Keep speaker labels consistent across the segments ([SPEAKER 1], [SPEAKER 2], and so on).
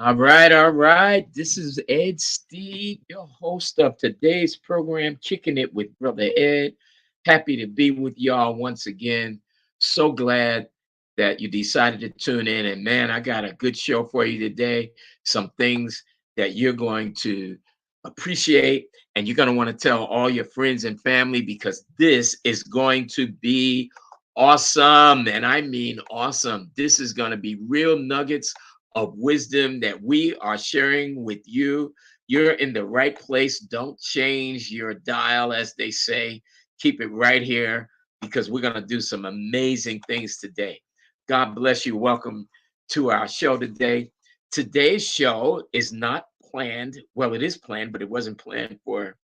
[SPEAKER 1] All right, all right. This is Ed Steve, your host of today's program, Kicking It with Brother Ed. Happy to be with y'all once again. So glad that you decided to tune in. And man, I got a good show for you today. Some things that you're going to appreciate, and you're going to want to tell all your friends and family because this is going to be awesome. And I mean awesome. This is going to be real nuggets of wisdom that we are sharing with you. You're in the right place. Don't change your dial, as they say. Keep it right here because we're going to do some amazing things today. God bless you. Welcome to our show today. Today's show is not planned. Well, it is planned, but it wasn't planned for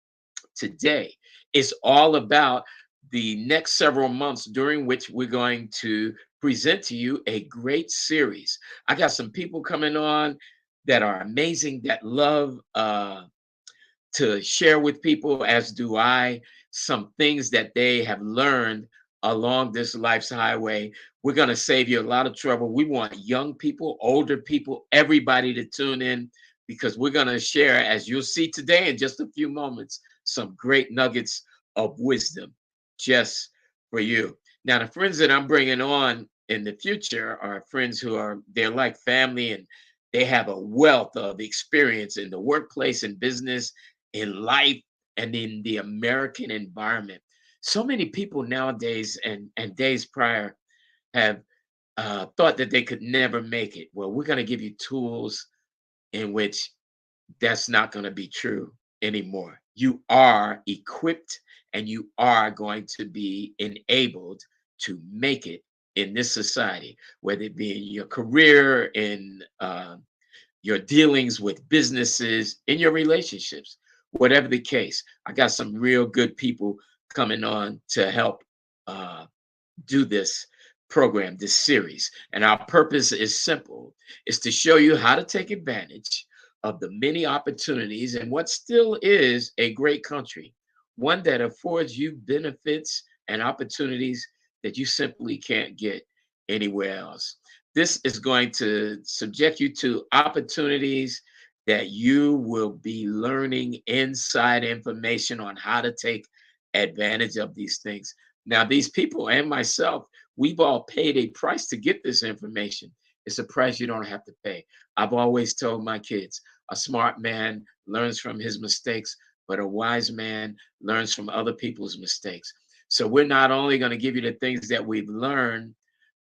[SPEAKER 1] today. It's all about the next several months during which we're going to present to you a great series. I got some people coming on that are amazing, that love to share with people, as do I, some things that they have learned along this life's highway. We're going to save you a lot of trouble. We want young people, older people, everybody to tune in because we're going to share, as you'll see today in just a few moments, some great nuggets of wisdom just for you. Now, the friends that I'm bringing on in the future are friends who are, they're like family, and they have a wealth of experience in the workplace and business, in life, and in the American environment. So many people nowadays and days prior have thought that they could never make it. Well, we're going to give you tools in which that's not going to be true anymore. You are equipped and you are going to be enabled to make it in this society, whether it be in your career, in your dealings with businesses, in your relationships, whatever the case. I got some real good people coming on to help uh, do this program, this series. And our purpose is simple. It's to show you how to take advantage of the many opportunities in what still is a great country, one that affords you benefits and opportunities that you simply can't get anywhere else. This is going to subject you to opportunities that you will be learning inside information on how to take advantage of these things. Now, these people and myself, we've all paid a price to get this information. It's a price you don't have to pay. I've always told my kids a smart man learns from his mistakes, but a wise man learns from other people's mistakes. So, we're not only going to give you the things that we've learned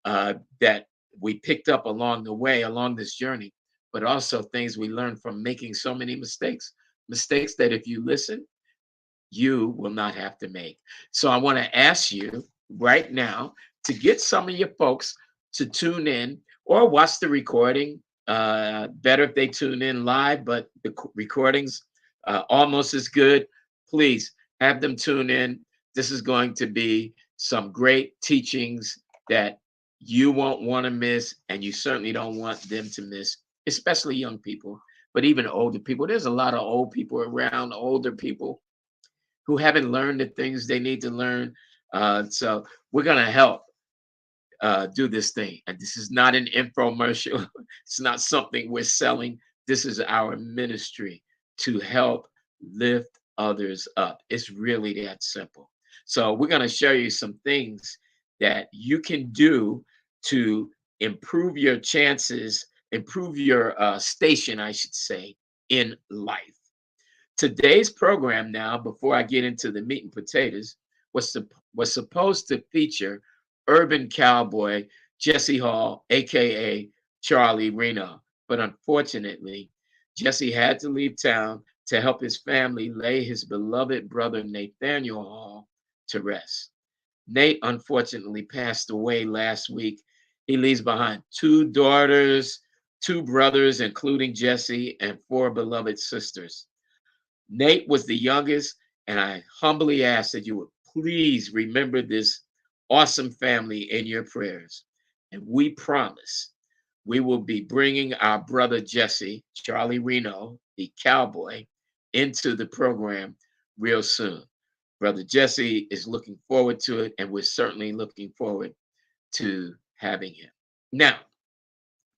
[SPEAKER 1] that we picked up along the way, along this journey, but also things we learned from making so many mistakes. Mistakes that if you listen, you will not have to make. So I want to ask you right now to get some of your folks to tune in or watch the recording. Better if they tune in live, but the recordings almost as good. Please have them tune in. This is going to be some great teachings that you won't want to miss, and you certainly don't want them to miss, especially young people, but even older people. There's a lot of old people around, older people who haven't learned the things they need to learn. So we're going to help do this thing. And this is not an infomercial. It's not something we're selling. This is our ministry to help lift others up. It's really that simple. So we're going to show you some things that you can do to improve your chances, improve your station, I should say, in life. Today's program now, before I get into the meat and potatoes, was supposed to feature urban cowboy Jesse Hall, aka Charlie Reno. But unfortunately, Jesse had to leave town to help his family lay his beloved brother Nathaniel Hall to rest. Nate unfortunately passed away last week. He leaves behind two daughters, two brothers, including Jesse, and four beloved sisters. Nate was the youngest, and I humbly ask that you would please remember this awesome family in your prayers. And we promise we will be bringing our brother Jesse, Charlie Reno, the cowboy, into the program real soon. Brother Jesse is looking forward to it, and we're certainly looking forward to having him. Now,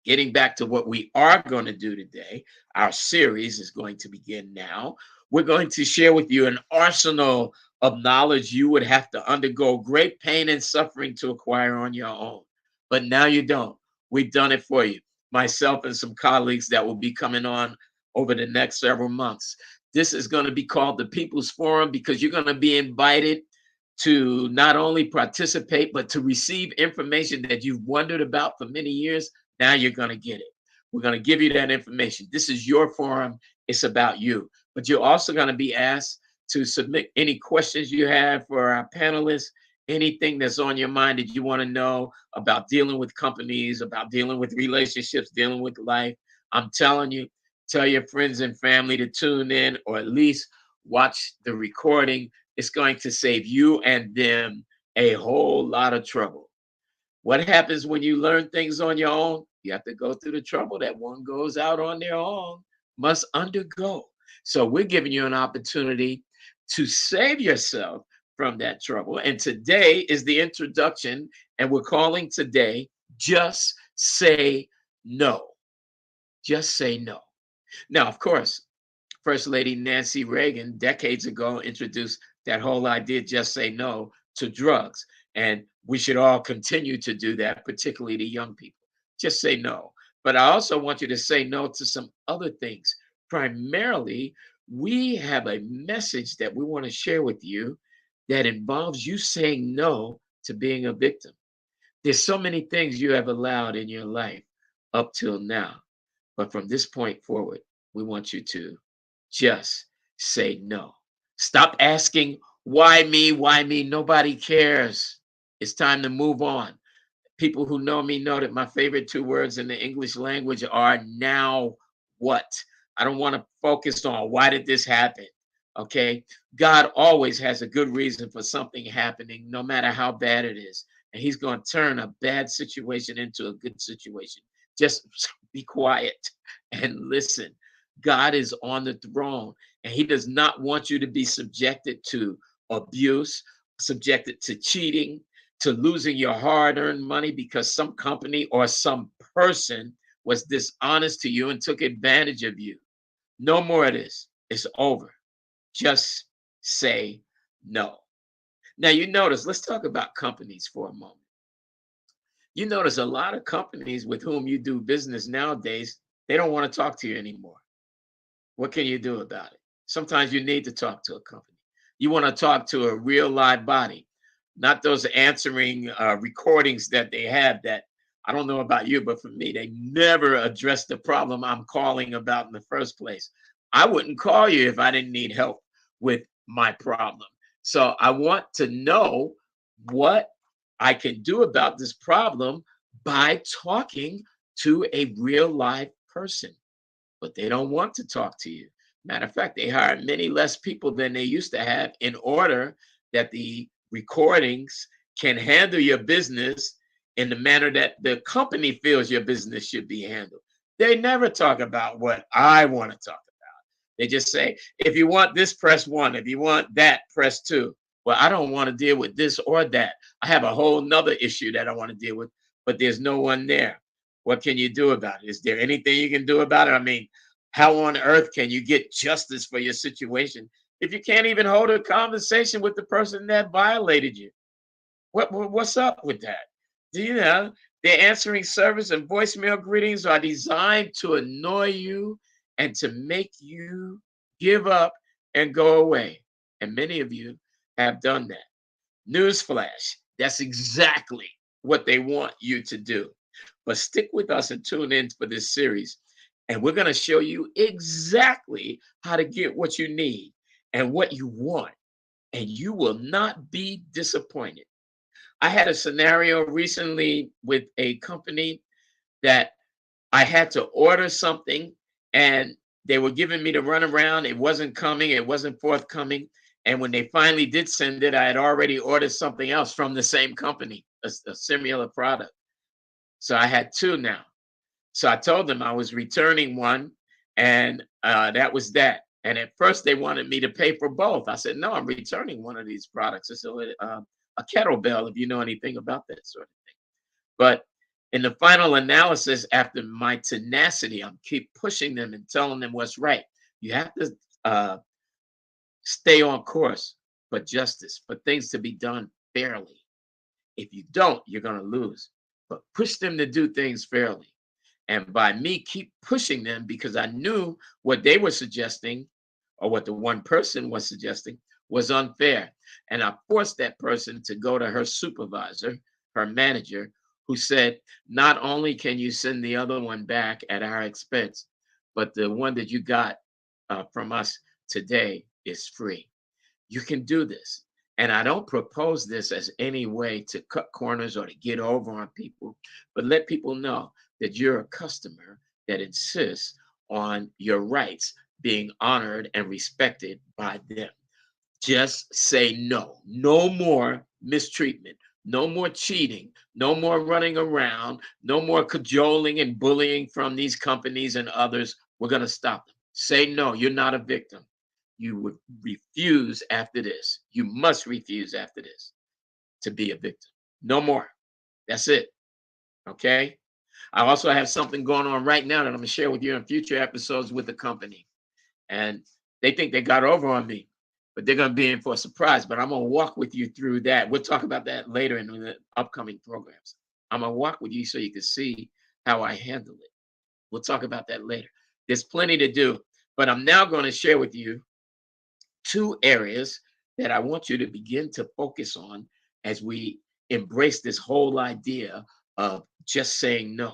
[SPEAKER 1] Getting back to what we are going to do today, our series is going to begin now. We're going to share with you an arsenal of knowledge you would have to undergo great pain and suffering to acquire on your own. But now you don't. We've done it for you. Myself and some colleagues that will be coming on over the next several months. This is going to be called the People's Forum because you're going to be invited to not only participate, but to receive information that you've wondered about for many years. Now you're going to get it. We're going to give you that information. This is your forum. It's about you. But you're also going to be asked to submit any questions you have for our panelists, anything that's on your mind that you want to know about dealing with companies, about dealing with relationships, dealing with life. I'm telling you, tell your friends and family to tune in or at least watch the recording. It's going to save you and them a whole lot of trouble. What happens when you learn things on your own? You have to go through the trouble that one goes out on their own, must undergo. So we're giving you an opportunity to save yourself from that trouble. And today is the introduction, and we're calling today Just Say No. Just say no. Now, of course, First Lady Nancy Reagan decades ago introduced that whole idea, just say no to drugs. And we should all continue to do that, particularly to young people. Just say no. But I also want you to say no to some other things. Primarily, we have a message that we want to share with you that involves you saying no to being a victim. There's so many things you have allowed in your life up till now. But from this point forward, we want you to just say no. Stop asking, why me? Why me? Nobody cares. It's time to move on. People who know me know that my favorite two words in the English language are now what? I don't want to focus on why did this happen? Okay. God always has a good reason for something happening, no matter how bad it is. And he's going to turn a bad situation into a good situation. Just be quiet and listen. God is on the throne, and he does not want you to be subjected to abuse, subjected to cheating, to losing your hard-earned money because some company or some person was dishonest to you and took advantage of you. No more of this. It's over. Just say no. Now, you notice, let's talk about companies for a moment. You notice a lot of companies with whom you do business nowadays, they don't want to talk to you anymore. What can you do about it? Sometimes you need to talk to a company. You want to talk to a real live body, not those answering recordings that they have that I don't know about you, but for me, they never address the problem I'm calling about in the first place. I wouldn't call you if I didn't need help with my problem. So I want to know what I can do about this problem by talking to a real live person, but they don't want to talk to you. Matter of fact, they hire many less people than they used to have in order that the recordings can handle your business in the manner that the company feels your business should be handled. They never talk about what I want to talk about. They just say, if you want this, press one. If you want that, press two. Well, I don't want to deal with this or that. I have a whole nother issue that I want to deal with, but there's no one there. What can you do about it? Is there anything you can do about it? I mean, how on earth can you get justice for your situation if you can't even hold a conversation with the person that violated you? What's up with that? Do you know their answering service and voicemail greetings are designed to annoy you and to make you give up and go away? And many of you have done that. Newsflash, that's exactly what they want you to do. But stick with us and tune in for this series. And we're going to show you exactly how to get what you need and what you want. And you will not be disappointed. I had a scenario recently with a company that I had to order something and they were giving me the runaround. It wasn't coming, it wasn't forthcoming. And when they finally did send it, I had already ordered something else from the same company, a similar product. So I had two now. So I told them I was returning one, and that was that. And at first, they wanted me to pay for both. I said, no, I'm returning one of these products. It's a kettlebell, if you know anything about that sort of thing. But In the final analysis, after my tenacity, I'm keep pushing them and telling them what's right. You have to uh, stay on course for justice, for things to be done fairly. If you don't, you're going to lose. But push them to do things fairly. And by me keep pushing them because I knew what they were suggesting or what the one person was suggesting was unfair. And I forced that person to go to her supervisor, her manager, who said, not only can you send the other one back at our expense, but the one that you got from us today is free. You can do this. And I don't propose this as any way to cut corners or to get over on people, but let people know that you're a customer that insists on your rights being honored and respected by them. Just say no. No more mistreatment. No more cheating. No more running around. No more cajoling and bullying from these companies and others. We're going to stop them. Say no. You're not a victim. You would refuse after this. You must refuse after this to be a victim. No more. That's it. Okay. I also have something going on right now that I'm going to share with you in future episodes with the company. And they think they got over on me, but they're going to be in for a surprise. But I'm going to walk with you through that. We'll talk about that later in the upcoming programs. I'm going to walk with you so you can see how I handle it. We'll talk about that later. There's plenty to do, but I'm now going to share with you two areas that I want you to begin to focus on as we embrace this whole idea of just saying no.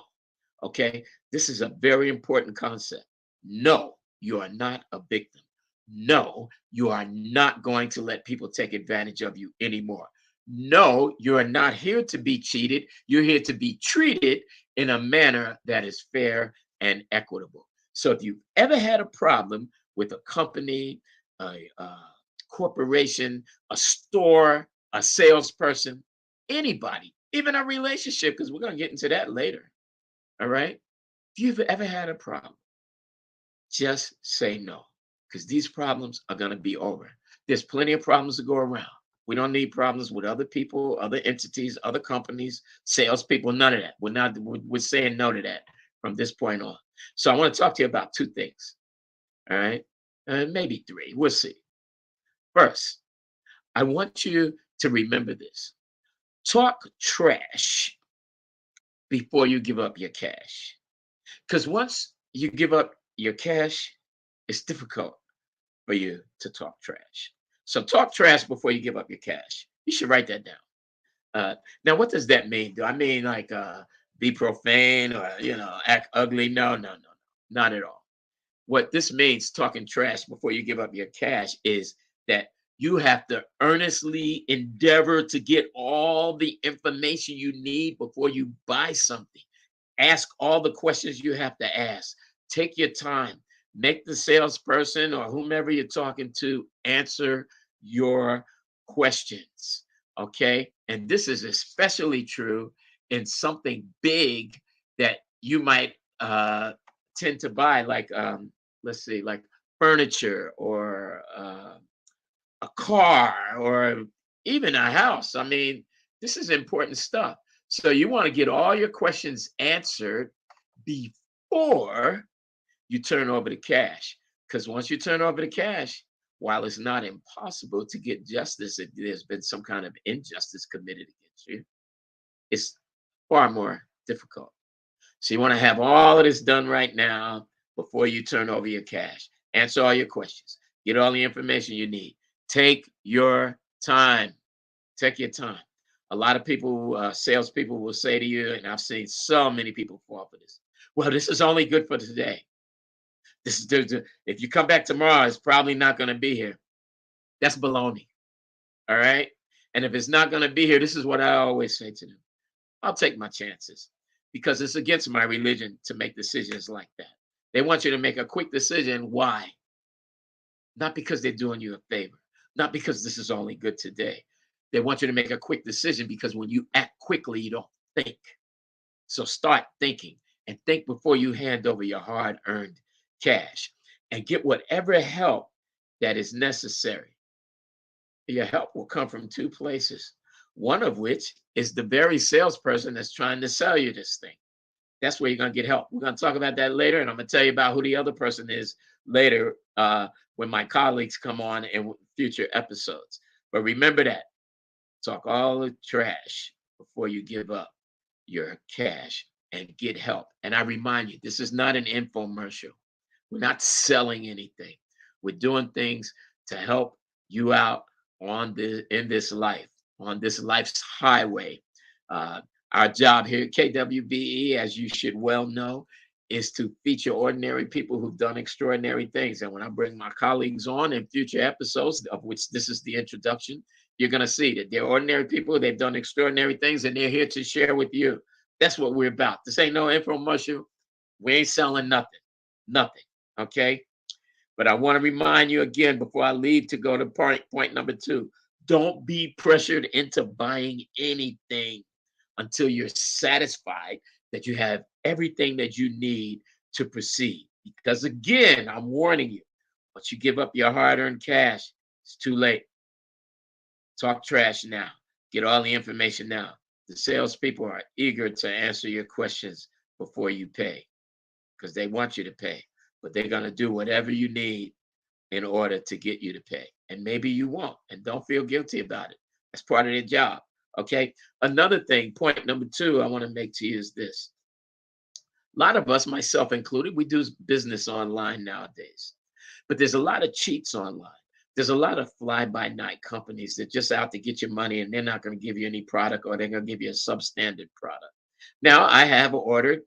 [SPEAKER 1] Okay. This is a very important concept. No, you are not a victim. No, you are not going to let people take advantage of you anymore. No, you are not here to be cheated. You're here to be treated in a manner that is fair and equitable. So if you've ever had a problem with a company, a corporation, a store, a salesperson, anybody, even a relationship, because we're going to get into that later. All right. If you've ever had a problem, just say no, because these problems are going to be over. There's plenty of problems to go around. We don't need problems with other people, other entities, other companies, salespeople, none of that. We're saying no to that from this point on. So I want to talk to you about two things. All right. Maybe three. We'll see. First, I want you to remember this. Talk trash before you give up your cash. Because once you give up your cash, it's difficult for you to talk trash. So talk trash before you give up your cash. You should write that down. Now, what does that mean? Do I mean like be profane or act ugly? No, no, no, no, not at all. What this means, talking trash before you give up your cash, is that you have to earnestly endeavor to get all the information you need before you buy something. Ask all the questions you have to ask. Take your time. Make the salesperson or whomever you're talking to answer your questions. Okay. And this is especially true in something big that you might tend to buy, like, let's see, like furniture or a car or even a house. I mean, this is important stuff. So you want to get all your questions answered before you turn over the cash. Because once you turn over the cash, while it's not impossible to get justice if there's been some kind of injustice committed against you, it's far more difficult. So you want to have all of this done right now before you turn over your cash. Answer all your questions. Get all the information you need. Take your time. Take your time. A lot of people, salespeople will say to you, and I've seen so many people fall for this. Well, this is only good for today. This is if you come back tomorrow, it's probably not going to be here. That's baloney. All right. And if it's not going to be here, this is what I always say to them. I'll take my chances because it's against my religion to make decisions like that. They want you to make a quick decision. Why? Not because they're doing you a favor, not because this is only good today. They want you to make a quick decision because when you act quickly, you don't think. So start thinking and think before you hand over your hard earned cash and get whatever help that is necessary. Your help will come from two places. One of which is the very salesperson that's trying to sell you this thing. That's where you're going to get help. We're going to talk about that later, and I'm going to tell you about who the other person is later when my colleagues come on in future episodes. But remember that. Talk all the trash before you give up your cash and get help. And I remind you, this is not an infomercial. We're not selling anything. We're doing things to help you out in this life, on this life's highway. Uh, our job here at KWBE, as you should well know, is to feature ordinary people who've done extraordinary things. And when I bring my colleagues on in future episodes, of which this is the introduction, you're going to see that they're ordinary people. They've done extraordinary things, and they're here to share with you. That's what we're about. This ain't no infomercial. We ain't selling nothing, nothing. Okay. But I want to remind you again before I leave to go to point number 2. Don't be pressured into buying anything until you're satisfied that you have everything that you need to proceed. Because again, I'm warning you, once you give up your hard-earned cash, it's too late. Talk trash now. Get all the information now. The salespeople are eager to answer your questions before you pay because they want you to pay, but they're going to do whatever you need in order to get you to pay. And maybe you won't, and don't feel guilty about it. That's part of their job. Okay. Another thing, point number 2, I want to make to you is this. A lot of us, myself included, we do business online nowadays, but there's a lot of cheats online. There's a lot of fly-by-night companies that just out to get your money, and they're not going to give you any product, or they're going to give you a substandard product. Now, I have ordered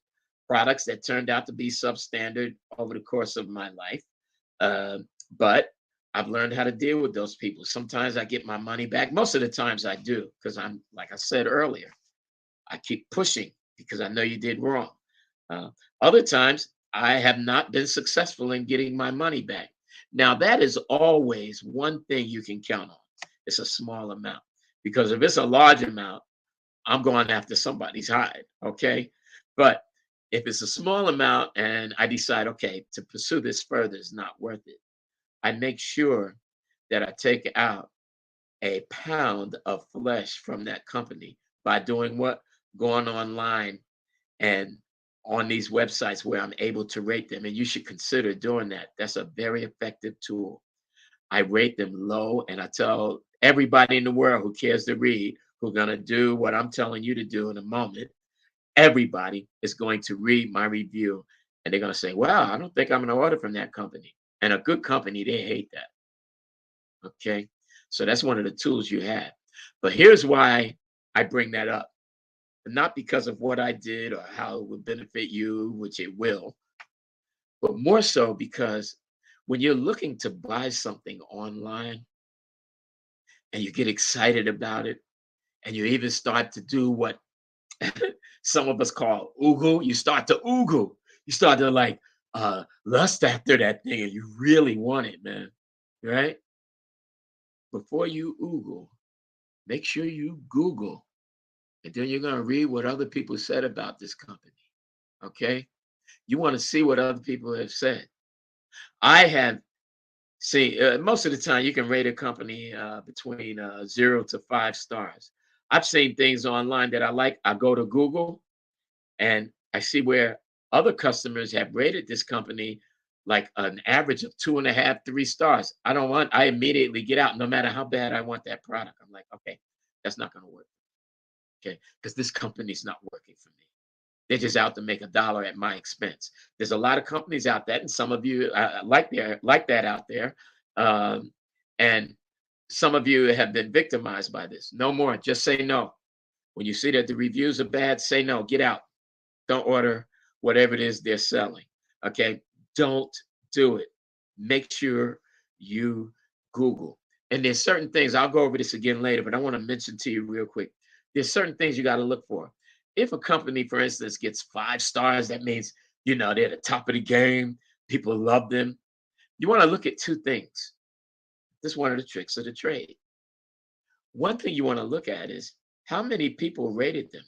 [SPEAKER 1] products that turned out to be substandard over the course of my life, but I've learned how to deal with those people. Sometimes I get my money back. Most of the times I do, because I'm, like I said earlier, I keep pushing because I know you did wrong. Other times, I have not been successful in getting my money back. Now, that is always one thing you can count on. It's a small amount. Because if it's a large amount, I'm going after somebody's hide. Okay. But if it's a small amount and I decide, okay, to pursue this further is not worth it, I make sure that I take out a pound of flesh from that company by doing what? Going online and on these websites where I'm able to rate them. And you should consider doing that. That's a very effective tool. I rate them low, and I tell everybody in the world who cares to read, who's going to do what I'm telling you to do in a moment, everybody is going to read my review and they're going to say, wow, I don't think I'm going to order from that company. And a good company, they hate that. Okay. So that's one of the tools you have. But here's why I bring that up. Not because of what I did or how it would benefit you, which it will, but more so because when you're looking to buy something online and you get excited about it and you even start to do what some of us call oogle, you start to oogle. You start to like lust after that thing and you really want it, man. Right? Before you oogle, make sure you Google. And then you're going to read what other people said about this company. Okay? You want to see what other people have said. I have seen, most of the time, you can rate a company between 0 to 5 stars. I've seen things online that I like. I go to Google and I see where other customers have rated this company like an average of 2.5, 3 stars. I immediately get out no matter how bad I want that product. I'm like, okay, that's not going to work. Okay, because this company's not working for me. They're just out to make a dollar at my expense. There's a lot of companies out there, and some of you like that out there, um, and some of you have been victimized by this. No more. Just say no. When you see that the reviews are bad, say no. Get out. Don't order whatever it is they're selling. Okay, don't do it. Make sure you Google. And there's certain things, I'll go over this again later, but I want to mention to you real quick. There's certain things you got to look for. If a company, for instance, gets 5 stars, that means, they're at the top of the game. People love them. You want to look at 2 things. This is one of the tricks of the trade. One thing you want to look at is how many people rated them.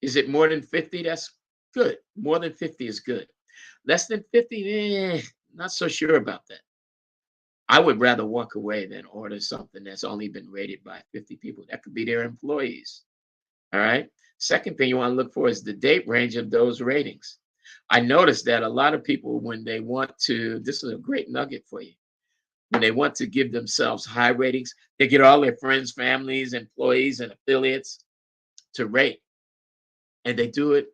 [SPEAKER 1] Is it more than 50? That's good. More than 50 is good. Less than 50, not so sure about that. I would rather walk away than order something that's only been rated by 50 people. That could be their employees. All right. Second thing you want to look for is the date range of those ratings. I noticed that a lot of people, when they want to, this is a great nugget for you. When they want to give themselves high ratings, they get all their friends, families, employees, and affiliates to rate, and they do it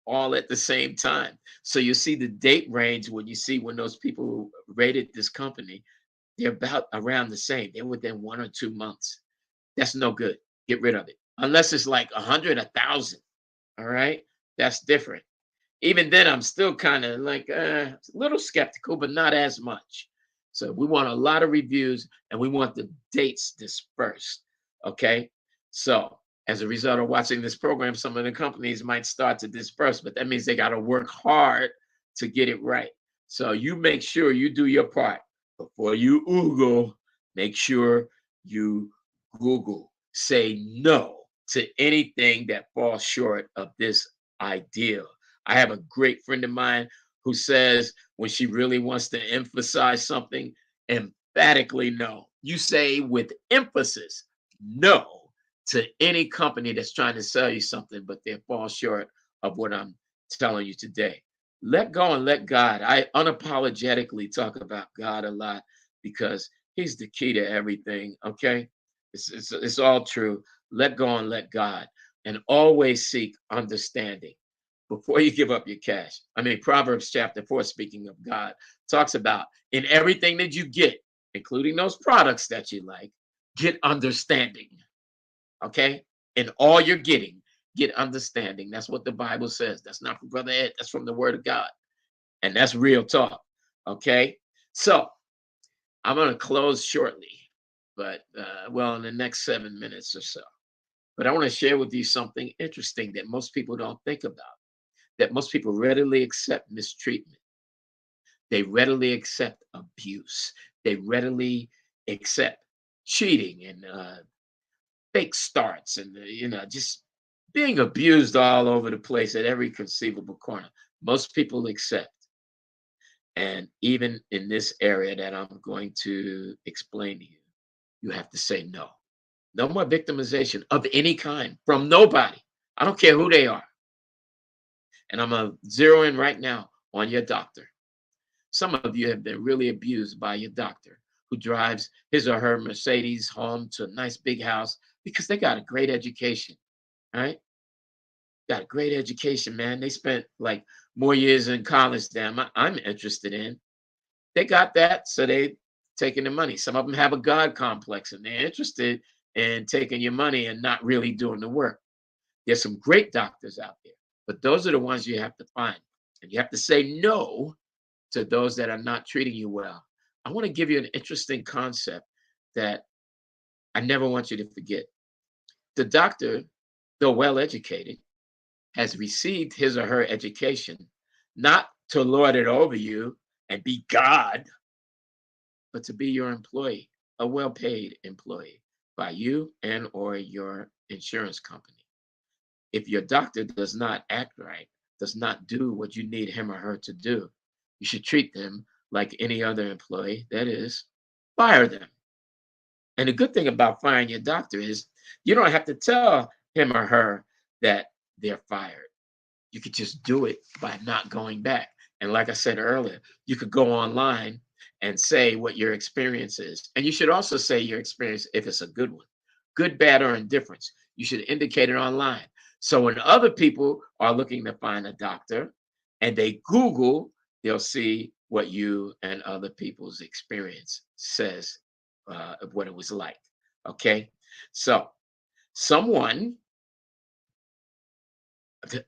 [SPEAKER 1] all at the same time. So you see the date range when you see when those people rated this company, they're about around the same. They're within 1 or 2 months. That's no good. Get rid of it. Unless it's like 100, 1,000. All right. That's different. Even then, I'm still kind of like a little skeptical, but not as much. So we want a lot of reviews and we want the dates dispersed. Okay. So as a result of watching this program, some of the companies might start to disperse, but that means they got to work hard to get it right. So you make sure you do your part before you Google. Make sure you Google. Say no to anything that falls short of this ideal. I have a great friend of mine who says when she really wants to emphasize something, emphatically no. You say with emphasis no to any company that's trying to sell you something, but they fall short of what I'm telling you today. Let go and let God. I unapologetically talk about God a lot because He's the key to everything. Okay. It's all true. Let go and let God, and always seek understanding before you give up your cash. I mean, Proverbs chapter 4, speaking of God, talks about in everything that you get, including those products that you like, get understanding. Okay. In all you're getting, get understanding. That's what the Bible says. That's not from Brother Ed, that's from the Word of God. And that's real talk. Okay. So I'm going to close shortly, but well, in the next 7 minutes or so. But I want to share with you something interesting that most people don't think about, that most people readily accept mistreatment. They readily accept abuse. They readily accept cheating and fake starts and, just being abused all over the place at every conceivable corner. Most people accept. And even in this area that I'm going to explain to you, you have to say no. No more victimization of any kind from nobody. I don't care who they are. And I'm going to zero in right now on your doctor. Some of you have been really abused by your doctor who drives his or her Mercedes home to a nice big house because they got a great education. All right. Got a great education, man. They spent like more years in college than I'm interested in. They got that, so they taking the money. Some of them have a God complex and they're interested in taking your money and not really doing the work. There's some great doctors out there, but those are the ones you have to find. And you have to say no to those that are not treating you well. I want to give you an interesting concept that I never want you to forget. The doctor, though well educated, has received his or her education not to lord it over you and be God, but to be your employee, a well-paid employee by you and or your insurance company. If your doctor does not act right, does not do what you need him or her to do, you should treat them like any other employee. That is, fire them. And the good thing about firing your doctor is you don't have to tell him or her that they're fired. You could just do it by not going back. And like I said earlier, you could go online and say what your experience is. And you should also say your experience if it's a good one, good, bad, or indifference. You should indicate it online. So when other people are looking to find a doctor and they Google, they'll see what you and other people's experience says of what it was like. Okay. So someone,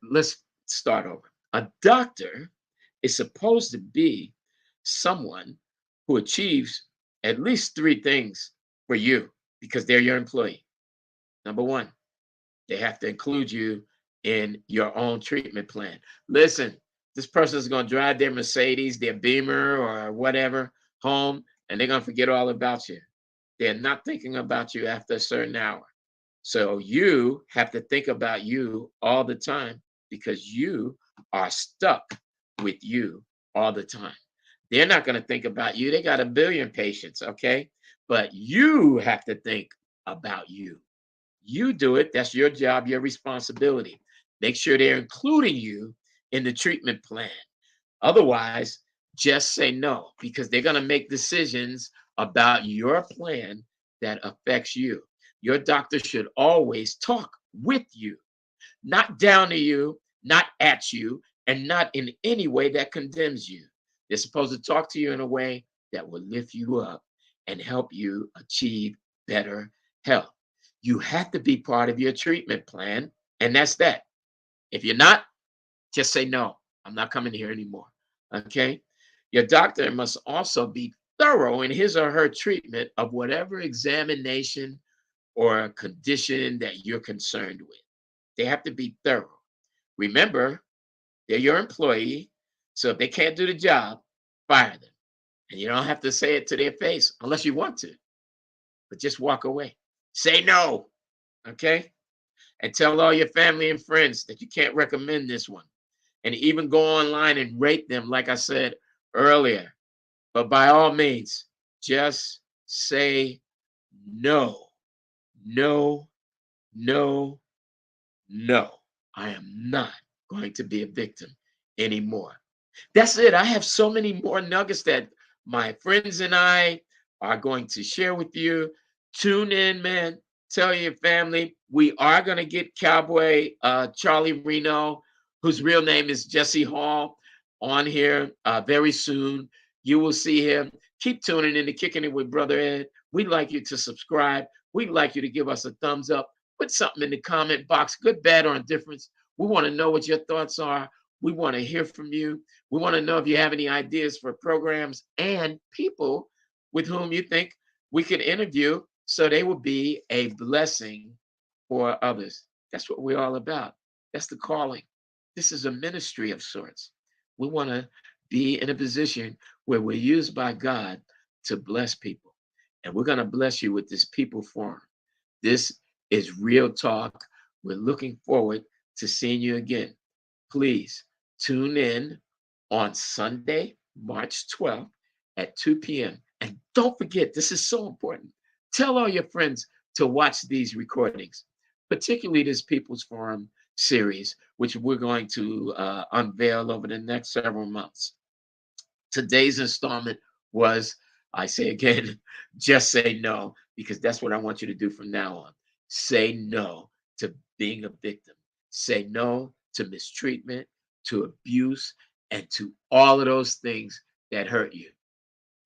[SPEAKER 1] let's start over. A doctor is supposed to be someone who achieves at least three things for you because they're your employee. Number one, they have to include you in your own treatment plan. Listen, this person is going to drive their Mercedes, their Beamer, or whatever home, and they're going to forget all about you. They're not thinking about you after a certain hour. So you have to think about you all the time because you are stuck with you all the time. They're not going to think about you. They got a billion patients, okay? But you have to think about you. You do it. That's your job, your responsibility. Make sure they're including you in the treatment plan. Otherwise, just say no because they're going to make decisions about your plan that affects you. Your doctor should always talk with you, not down to you, not at you, and not in any way that condemns you. They're supposed to talk to you in a way that will lift you up and help you achieve better health. You have to be part of your treatment plan, and that's that. If you're not, just say no. I'm not coming here anymore. Okay? Your doctor must also be thorough in his or her treatment of whatever examination or condition that you're concerned with. They have to be thorough. Remember, they're your employee. So if they can't do the job, fire them. And you don't have to say it to their face unless you want to, but just walk away. Say no. Okay? And tell all your family and friends that you can't recommend this one. And even go online and rate them, like I said earlier. But by all means, just say no, no, no, no. I am not going to be a victim anymore. That's it. I have so many more nuggets that my friends and I are going to share with you. Tune in, man. Tell your family. We are going to get Cowboy Charlie Reno, whose real name is Jesse Hall, on here very soon. You will see him. Keep tuning in to Kicking It with Brother Ed. We'd like you to subscribe. We'd like you to give us a thumbs up. Put something in the comment box, good, bad, or indifference. We want to know what your thoughts are. We want to hear from you. We want to know if you have any ideas for programs and people with whom you think we could interview so they will be a blessing for others. That's what we're all about. That's the calling. This is a ministry of sorts. We want to be in a position where we're used by God to bless people. And we're going to bless you with this People Forum. This is Real Talk. We're looking forward to seeing you again. Please tune in on Sunday, March 12th at 2 p.m. And don't forget, this is so important. Tell all your friends to watch these recordings, particularly this People's Forum series, which we're going to unveil over the next several months. Today's installment was, I say again, just say no, because that's what I want you to do from now on. Say no to being a victim. Say no to mistreatment, to abuse, and to all of those things that hurt you.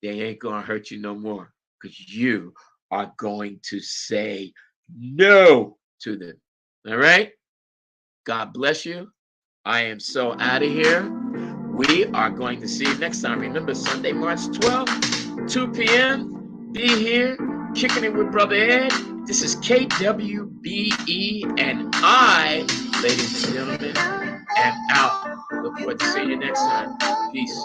[SPEAKER 1] They ain't going to hurt you no more because you are going to say no to them. All right? God bless you. I am so out of here. We are going to see you next time. Remember, Sunday, March 12th, 2 p.m. Be here, Kicking It with Brother Ed. This is KWBE, and I, ladies and gentlemen, am out. Look forward to seeing you next time. Peace.